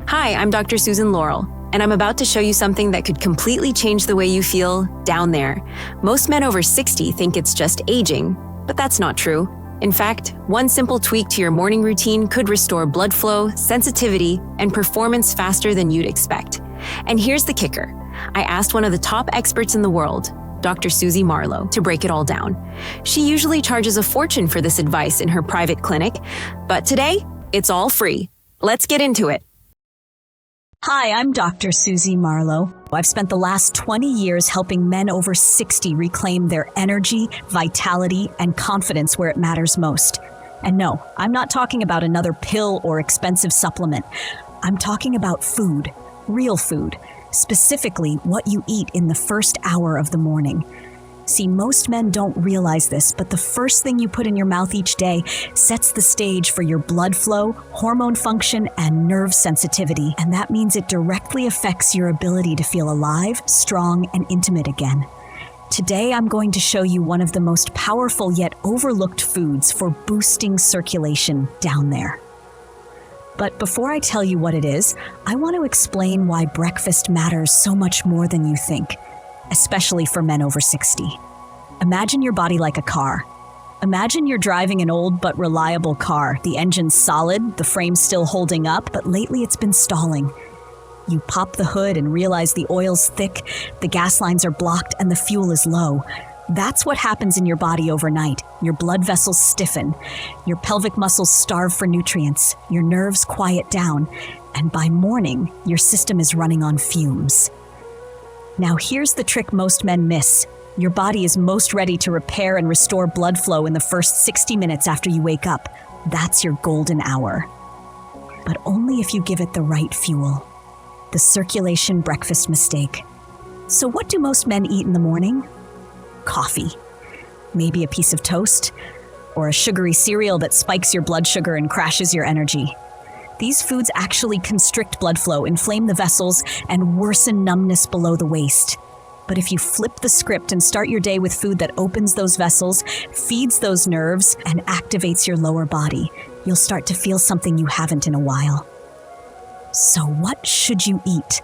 Hi, I'm Dr. Susan Laurel, and I'm about to show you something that could completely change the way you feel down there. Most men over 60 think it's just aging, but that's not true. In fact, one simple tweak to your morning routine could restore blood flow, sensitivity, and performance faster than you'd expect. And here's the kicker. I asked one of the top experts in the world, Dr. Susie Marlow, to break it all down. She usually charges a fortune for this advice in her private clinic, but today, it's all free. Let's get into it. Hi, I'm Dr. Susie Marlow. I've spent the last 20 years helping men over 60 reclaim their energy, vitality, and confidence where it matters most. And no, I'm not talking about another pill or expensive supplement. I'm talking about food, real food, specifically what you eat in the first hour of the morning. See, most men don't realize this, but the first thing you put in your mouth each day sets the stage for your blood flow, hormone function, and nerve sensitivity. And that means it directly affects your ability to feel alive, strong, and intimate again. Today, I'm going to show you one of the most powerful yet overlooked foods for boosting circulation down there. But before I tell you what it is, I want to explain why breakfast matters so much more than you think, especially for men over 60. Imagine your body like a car. Imagine you're driving an old but reliable car. The engine's solid, the frame's still holding up, but lately it's been stalling. You pop the hood and realize the oil's thick, the gas lines are blocked, and the fuel is low. That's what happens in your body overnight. Your blood vessels stiffen, your pelvic muscles starve for nutrients, your nerves quiet down, and by morning, your system is running on fumes. Now here's the trick most men miss. Your body is most ready to repair and restore blood flow in the first 60 minutes after you wake up. That's your golden hour. But only if you give it the right fuel. The circulation breakfast mistake. So what do most men eat in the morning? Coffee. Maybe a piece of toast, or a sugary cereal that spikes your blood sugar and crashes your energy. These foods actually constrict blood flow, inflame the vessels, and worsen numbness below the waist. But if you flip the script and start your day with food that opens those vessels, feeds those nerves, and activates your lower body, you'll start to feel something you haven't in a while. So what should you eat?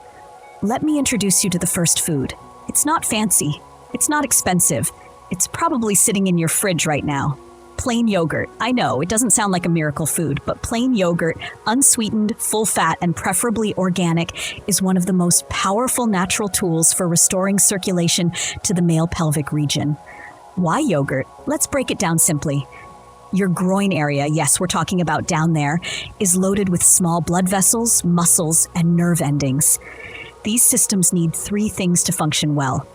Let me introduce you to the first food. It's not fancy. It's not expensive. It's probably sitting in your fridge right now. Plain yogurt. I know, it doesn't sound like a miracle food, but plain yogurt, unsweetened, full fat, and preferably organic, is one of the most powerful natural tools for restoring circulation to the male pelvic region. Why yogurt? Let's break it down simply. Your groin area, yes, we're talking about down there, is loaded with small blood vessels, muscles, and nerve endings. These systems need three things to function well: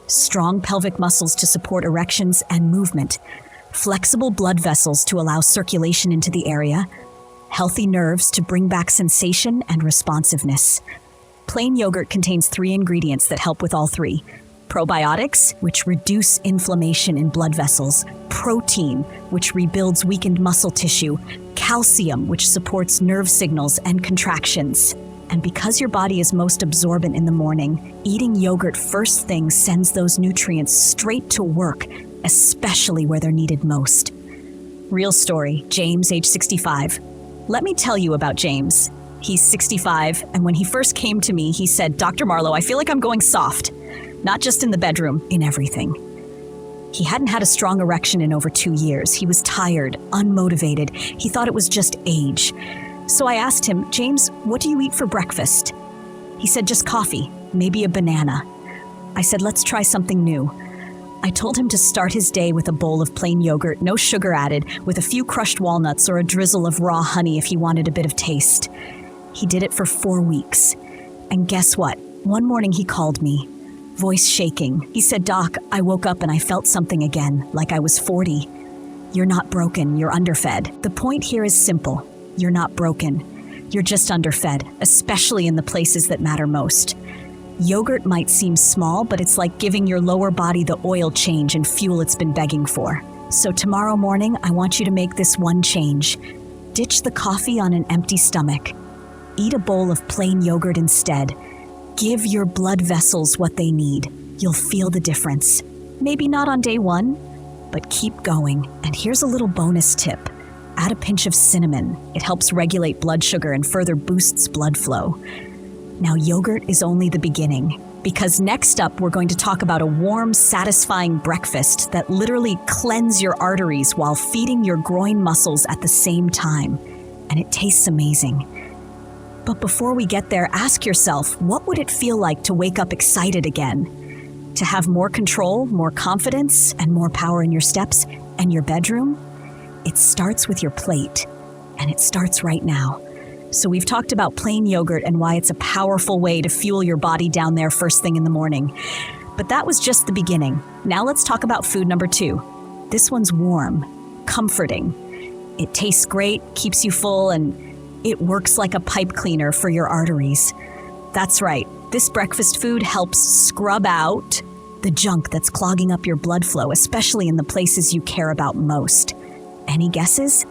strong pelvic muscles to support erections and movement, flexible blood vessels to allow circulation into the area, healthy nerves to bring back sensation and responsiveness. Plain yogurt contains 3 ingredients that help with all three: probiotics, which reduce inflammation in blood vessels; protein, which rebuilds weakened muscle tissue; calcium, which supports nerve signals and contractions. And because your body is most absorbent in the morning, eating yogurt first thing sends those nutrients straight to work, especially where they're needed most. Real story, James, age 65. Let me tell you about James. He's 65, and when he first came to me, he said, "Dr. Marlow, I feel like I'm going soft. Not just in the bedroom, in everything." He hadn't had a strong erection in over 2 years. He was tired, unmotivated. He thought it was just age. So I asked him, "James, what do you eat for breakfast?" He said, "Just coffee, maybe a banana." I said, "Let's try something new." I told him to start his day with a bowl of plain yogurt, no sugar added, with a few crushed walnuts or a drizzle of raw honey if he wanted a bit of taste. He did it for 4 weeks. And guess what? One morning he called me, voice shaking. He said, "Doc, I woke up and I felt something again, like I was 40. You're not broken, you're underfed." The point here is simple. You're not broken. You're just underfed, especially in the places that matter most. Yogurt might seem small, but it's like giving your lower body the oil change and fuel it's been begging for. So tomorrow morning, I want you to make this one change. Ditch the coffee on an empty stomach. Eat a bowl of plain yogurt instead. Give your blood vessels what they need. You'll feel the difference. Maybe not on day one, but keep going. And here's a little bonus tip. Add a pinch of cinnamon. It helps regulate blood sugar and further boosts blood flow. Now, yogurt is only the beginning, because next up we're going to talk about a warm, satisfying breakfast that literally cleanses your arteries while feeding your groin muscles at the same time. And it tastes amazing. But before we get there, ask yourself, what would it feel like to wake up excited again? To have more control, more confidence, and more power in your steps and your bedroom? It starts with your plate, and it starts right now. So we've talked about plain yogurt and why it's a powerful way to fuel your body down there first thing in the morning. But that was just the beginning. Now let's talk about food number 2. This one's warm, comforting. It tastes great, keeps you full, and it works like a pipe cleaner for your arteries. That's right, this breakfast food helps scrub out the junk that's clogging up your blood flow, especially in the places you care about most. Any guesses?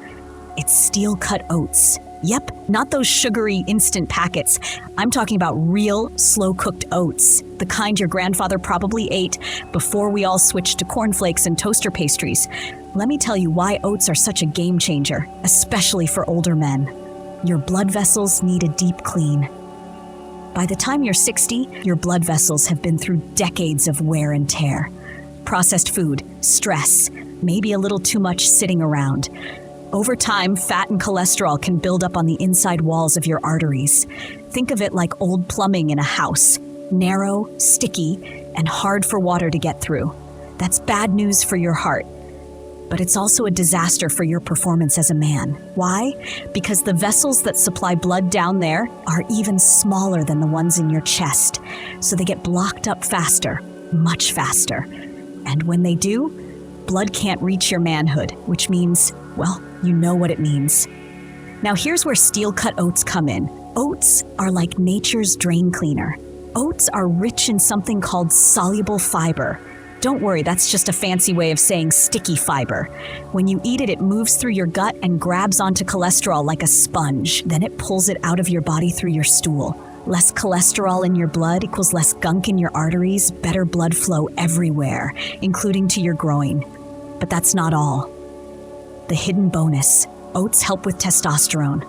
It's steel-cut oats. Yep, not those sugary instant packets. I'm talking about real, slow-cooked oats, the kind your grandfather probably ate before we all switched to cornflakes and toaster pastries. Let me tell you why oats are such a game changer, especially for older men. Your blood vessels need a deep clean. By the time you're 60, your blood vessels have been through decades of wear and tear. Processed food, stress, maybe a little too much sitting around. Over time, fat and cholesterol can build up on the inside walls of your arteries. Think of it like old plumbing in a house. Narrow, sticky, and hard for water to get through. That's bad news for your heart. But it's also a disaster for your performance as a man. Why? Because the vessels that supply blood down there are even smaller than the ones in your chest. So they get blocked up faster, much faster. And when they do, blood can't reach your manhood, which means, well, you know what it means. Now here's where steel-cut oats come in. Oats are like nature's drain cleaner. Oats are rich in something called soluble fiber. Don't worry, that's just a fancy way of saying sticky fiber. When you eat it, it moves through your gut and grabs onto cholesterol like a sponge. Then it pulls it out of your body through your stool. Less cholesterol in your blood equals less gunk in your arteries, better blood flow everywhere, including to your groin. But that's not all. The hidden bonus, oats help with testosterone.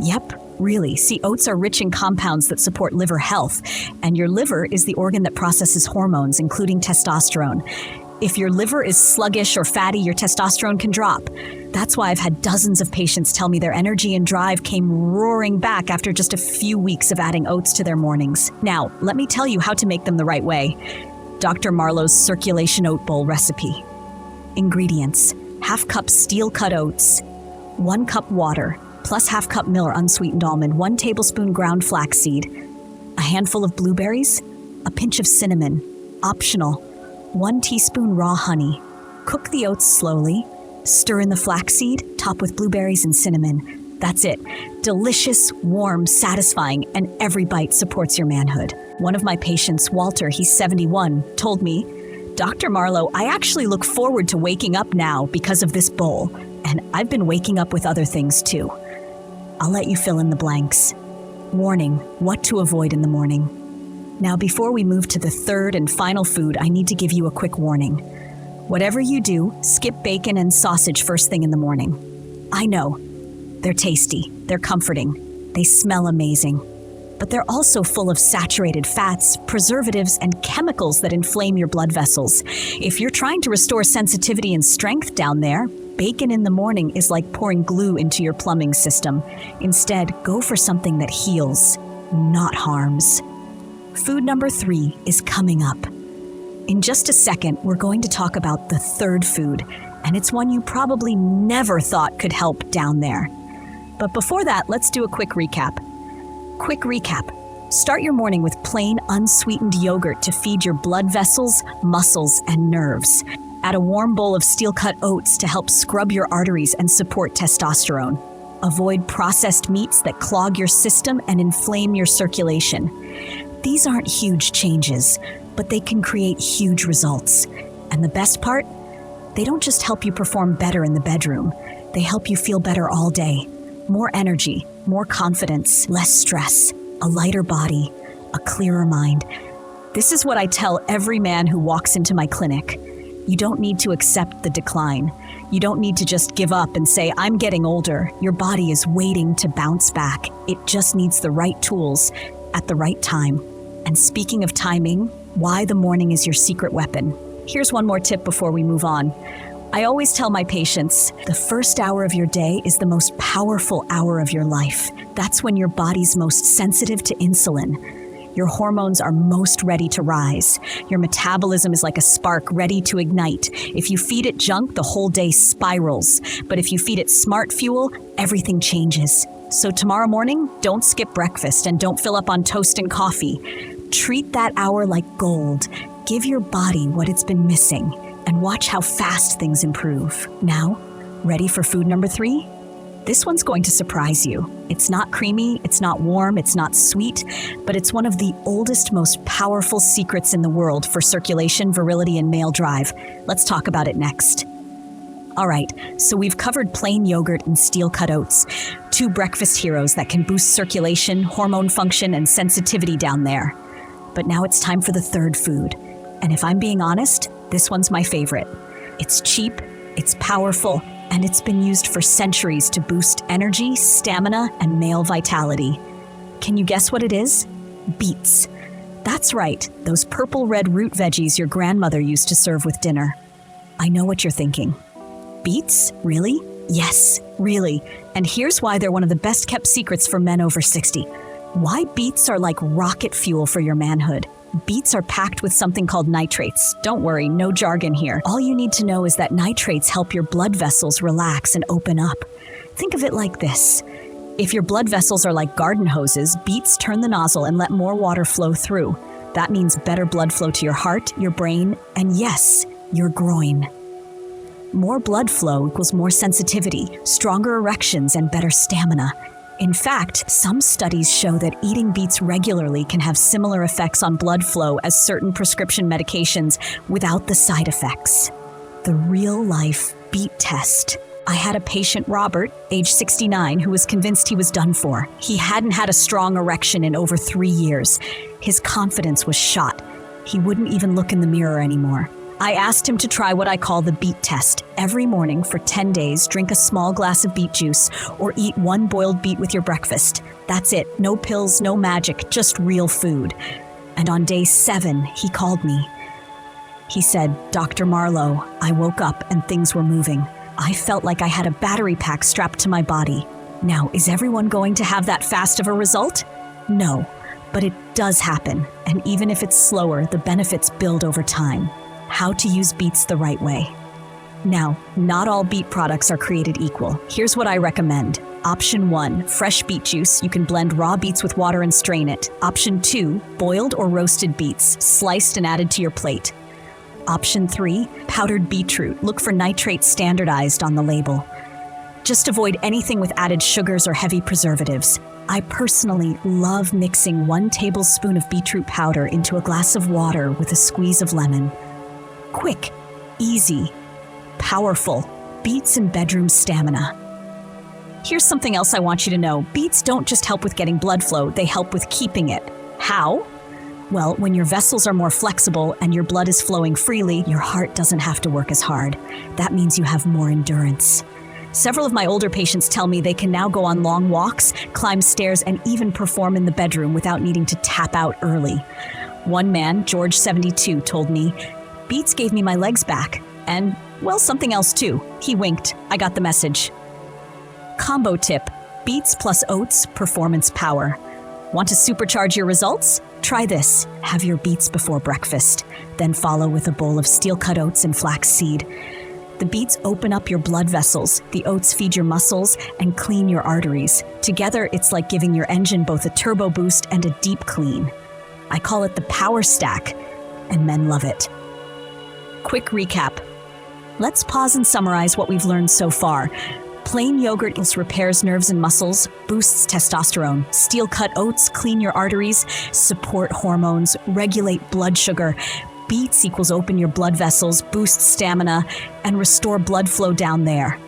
Yep, really. See, oats are rich in compounds that support liver health, and your liver is the organ that processes hormones, including testosterone. If your liver is sluggish or fatty, your testosterone can drop. That's why I've had dozens of patients tell me their energy and drive came roaring back after just a few weeks of adding oats to their mornings. Now, let me tell you how to make them the right way. Dr. Marlow's circulation oat bowl recipe. Ingredients: half cup steel-cut oats, 1 cup water, plus half cup Miller unsweetened almond, 1 tablespoon ground flaxseed, a handful of blueberries, a pinch of cinnamon, optional, 1 teaspoon raw honey. Cook the oats slowly, stir in the flaxseed, top with blueberries and cinnamon. That's it. Delicious, warm, satisfying, and every bite supports your manhood. One of my patients, Walter, he's 71, told me, Dr. Marlow, I actually look forward to waking up now because of this bowl, and I've been waking up with other things too. I'll let you fill in the blanks. Warning, what to avoid in the morning. Now, before we move to the third and final food, I need to give you a quick warning. Whatever you do, skip bacon and sausage first thing in the morning. I know, they're tasty, they're comforting, they smell amazing. But they're also full of saturated fats, preservatives, and chemicals that inflame your blood vessels. If you're trying to restore sensitivity and strength down there, bacon in the morning is like pouring glue into your plumbing system. Instead, go for something that heals, not harms. Food number 3 is coming up. In just a second, we're going to talk about the third food, and it's one you probably never thought could help down there. But before that, let's do a quick recap. Start your morning with plain, unsweetened yogurt to feed your blood vessels, muscles, and nerves. Add a warm bowl of steel-cut oats to help scrub your arteries and support testosterone. Avoid processed meats that clog your system and inflame your circulation. These aren't huge changes, but they can create huge results. And the best part? They don't just help you perform better in the bedroom. They help you feel better all day. More energy, more confidence, less stress, a lighter body, a clearer mind. This is what I tell every man who walks into my clinic. You don't need to accept the decline. You don't need to just give up and say, I'm getting older. Your body is waiting to bounce back. It just needs the right tools at the right time. And speaking of timing, why the morning is your secret weapon. Here's one more tip before we move on. I always tell my patients, the first hour of your day is the most powerful hour of your life. That's when your body's most sensitive to insulin. Your hormones are most ready to rise. Your metabolism is like a spark ready to ignite. If you feed it junk, the whole day spirals. But if you feed it smart fuel, everything changes. So tomorrow morning, don't skip breakfast and don't fill up on toast and coffee. Treat that hour like gold. Give your body what it's been missing and watch how fast things improve. Now, ready for food number 3? This one's going to surprise you. It's not creamy, it's not warm, it's not sweet, but it's one of the oldest, most powerful secrets in the world for circulation, virility, and male drive. Let's talk about it next. All right, so we've covered plain yogurt and steel-cut oats, 2 breakfast heroes that can boost circulation, hormone function, and sensitivity down there. But now it's time for the third food. And if I'm being honest, this one's my favorite. It's cheap, it's powerful, and it's been used for centuries to boost energy, stamina, and male vitality. Can you guess what it is? Beets. That's right, those purple-red root veggies your grandmother used to serve with dinner. I know what you're thinking. Beets? Really? Yes, really. And here's why they're one of the best-kept secrets for men over 60. Why beets are like rocket fuel for your manhood. Beets are packed with something called nitrates. Don't worry, no jargon here. All you need to know is that nitrates help your blood vessels relax and open up. Think of it like this. If your blood vessels are like garden hoses, beets turn the nozzle and let more water flow through. That means better blood flow to your heart, your brain, and yes, your groin. More blood flow equals more sensitivity, stronger erections, and better stamina. In fact, some studies show that eating beets regularly can have similar effects on blood flow as certain prescription medications without the side effects. The real-life beet test. I had a patient, Robert, age 69, who was convinced he was done for. He hadn't had a strong erection in over 3 years. His confidence was shot. He wouldn't even look in the mirror anymore. I asked him to try what I call the beet test. Every morning for 10 days, drink a small glass of beet juice or eat 1 boiled beet with your breakfast. That's it. No pills, no magic, just real food. And on day 7, he called me. He said, Dr. Marlow, I woke up and things were moving. I felt like I had a battery pack strapped to my body. Now, is everyone going to have that fast of a result? No, but it does happen. And even if it's slower, the benefits build over time. How to use beets the right way. Now, not all beet products are created equal. Here's what I recommend. Option 1, fresh beet juice. You can blend raw beets with water and strain it. Option 2, boiled or roasted beets, sliced and added to your plate. Option 3, powdered beetroot. Look for nitrate standardized on the label. Just avoid anything with added sugars or heavy preservatives. I personally love mixing 1 tablespoon of beetroot powder into a glass of water with a squeeze of lemon. Quick, easy, powerful, beets and bedroom stamina. Here's something else I want you to know. Beets don't just help with getting blood flow, they help with keeping it. How? Well, when your vessels are more flexible and your blood is flowing freely, your heart doesn't have to work as hard. That means you have more endurance. Several of my older patients tell me they can now go on long walks, climb stairs, and even perform in the bedroom without needing to tap out early. One man, George 72, told me, Beets gave me my legs back. And, well, something else too. He winked. I got the message. Combo tip. Beets plus oats, performance power. Want to supercharge your results? Try this. Have your beets before breakfast. Then follow with a bowl of steel-cut oats and flaxseed. The beets open up your blood vessels, the oats feed your muscles, and clean your arteries. Together, it's like giving your engine both a turbo boost and a deep clean. I call it the power stack, and men love it. Quick recap. Let's pause and summarize what we've learned so far. Plain yogurt repairs nerves and muscles, boosts testosterone. Steel-cut oats clean your arteries, support hormones, regulate blood sugar. Beets equals open your blood vessels, boost stamina, and restore blood flow down there.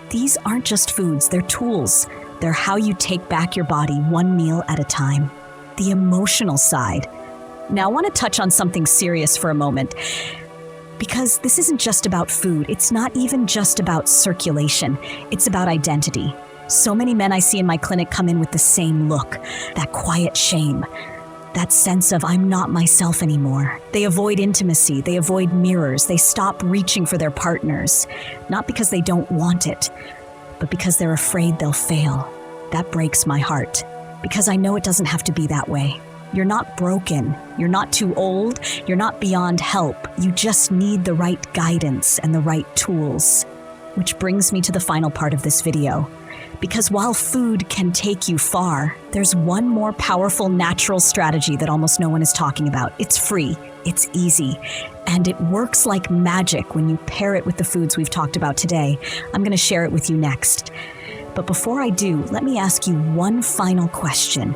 These aren't just foods, they're tools. They're how you take back your body 1 meal at a time. The emotional side. Now, I want to touch on something serious for a moment. Because this isn't just about food. It's not even just about circulation. It's about identity. So many men I see in my clinic come in with the same look, that quiet shame, that sense of I'm not myself anymore. They avoid intimacy, they avoid mirrors, they stop reaching for their partners, not because they don't want it, but because they're afraid they'll fail. That breaks my heart, because I know it doesn't have to be that way. You're not broken, you're not too old, you're not beyond help. You just need the right guidance and the right tools. Which brings me to the final part of this video. Because while food can take you far, there's one more powerful natural strategy that almost no one is talking about. It's free, it's easy, and it works like magic when you pair it with the foods we've talked about today. I'm going to share it with you next. But before I do, let me ask you one final question.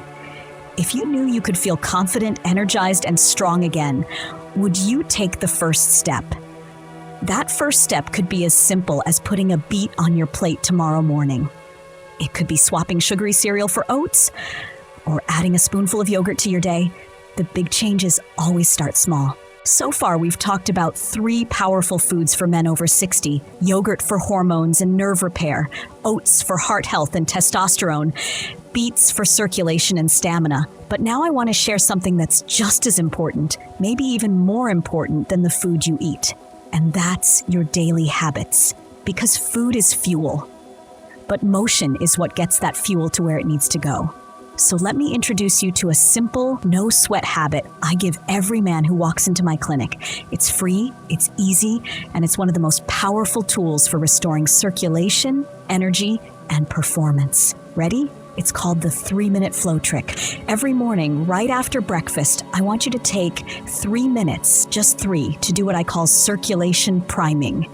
If you knew you could feel confident, energized, and strong again, would you take the first step? That first step could be as simple as putting a beet on your plate tomorrow morning. It could be swapping sugary cereal for oats or adding a spoonful of yogurt to your day. The big changes always start small. So far, we've talked about 3 powerful foods for men over 60. Yogurt for hormones and nerve repair, oats for heart health and testosterone, beets for circulation and stamina. But now I want to share something that's just as important, maybe even more important than the food you eat. And that's your daily habits. Because food is fuel. But motion is what gets that fuel to where it needs to go. So let me introduce you to a simple, no-sweat habit I give every man who walks into my clinic. It's free, it's easy, and it's one of the most powerful tools for restoring circulation, energy, and performance. Ready? It's called the 3-minute flow trick. Every morning, right after breakfast, I want you to take 3 minutes, just 3, to do what I call circulation priming.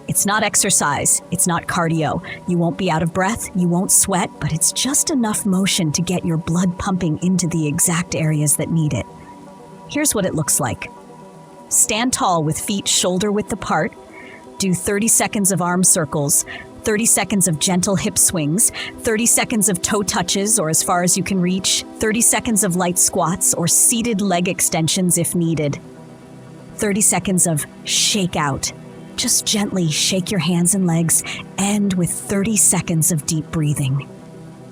It's not exercise, it's not cardio. You won't be out of breath, you won't sweat, but it's just enough motion to get your blood pumping into the exact areas that need it. Here's what it looks like. Stand tall with feet shoulder-width apart. Do 30 seconds of arm circles, 30 seconds of gentle hip swings, 30 seconds of toe touches or as far as you can reach, 30 seconds of light squats or seated leg extensions if needed. 30 seconds of shake out. Just gently shake your hands and legs, end with 30 seconds of deep breathing.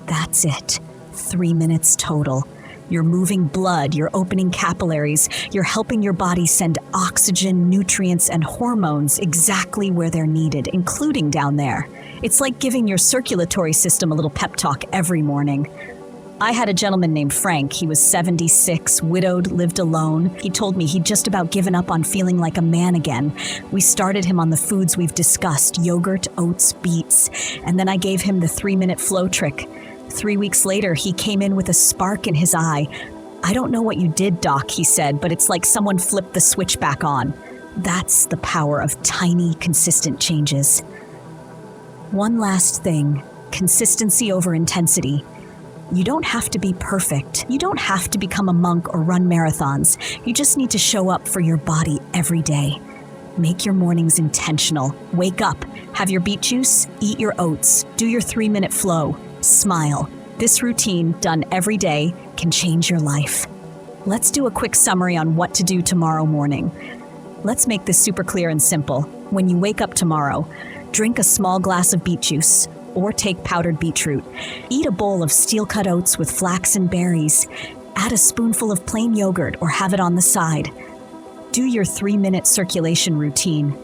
That's it. 3 minutes total. You're moving blood, you're opening capillaries, you're helping your body send oxygen, nutrients, and hormones exactly where they're needed, including down there. It's like giving your circulatory system a little pep talk every morning. I had a gentleman named Frank. He was 76, widowed, lived alone. He told me he'd just about given up on feeling like a man again. We started him on the foods we've discussed, yogurt, oats, beets, and then I gave him the 3-minute flow trick. 3 weeks later, he came in with a spark in his eye. I don't know what you did, Doc, he said, but it's like someone flipped the switch back on. That's the power of tiny, consistent changes. One last thing, consistency over intensity. You don't have to be perfect. You don't have to become a monk or run marathons. You just need to show up for your body every day. Make your mornings intentional. Wake up, have your beet juice, eat your oats, do your 3-minute flow, smile. This routine, done every day, can change your life. Let's do a quick summary on what to do tomorrow morning. Let's make this super clear and simple. When you wake up tomorrow, drink a small glass of beet juice, or take powdered beetroot. Eat a bowl of steel-cut oats with flax and berries. Add a spoonful of plain yogurt or have it on the side. Do your 3-minute circulation routine.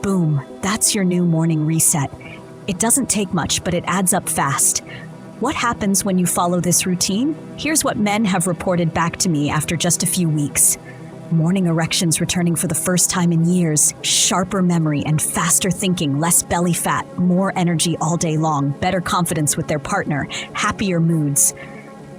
Boom, that's your new morning reset. It doesn't take much, but it adds up fast. What happens when you follow this routine? Here's what men have reported back to me after just a few weeks. Morning erections returning for the first time in years, sharper memory and faster thinking, less belly fat, more energy all day long, better confidence with their partner, happier moods,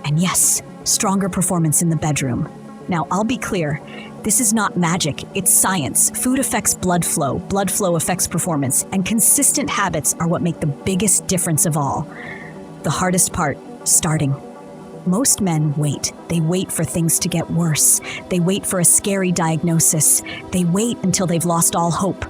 and yes, stronger performance in the bedroom. Now, I'll be clear, this is not magic, it's science. Food affects blood flow affects performance, and consistent habits are what make the biggest difference of all. The hardest part, starting. Most men wait. They wait for things to get worse. They wait for a scary diagnosis. They wait until they've lost all hope.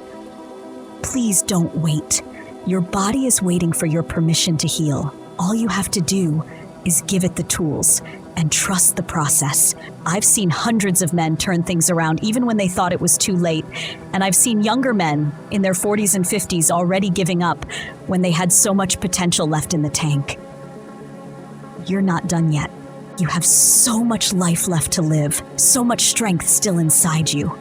Please don't wait. Your body is waiting for your permission to heal. All you have to do is give it the tools and trust the process. I've seen hundreds of men turn things around even when they thought it was too late. And I've seen younger men in their 40s and 50s already giving up when they had so much potential left in the tank. You're not done yet. You have so much life left to live, so much strength still inside you.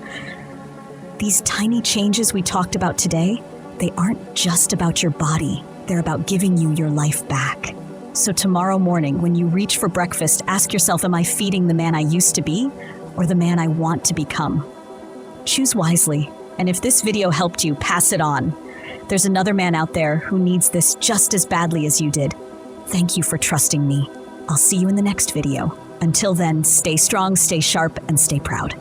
These tiny changes we talked about today, they aren't just about your body. They're about giving you your life back. So tomorrow morning, when you reach for breakfast, ask yourself, am I feeding the man I used to be or the man I want to become? Choose wisely. And if this video helped you, pass it on. There's another man out there who needs this just as badly as you did. Thank you for trusting me. I'll see you in the next video. Until then, stay strong, stay sharp, and stay proud.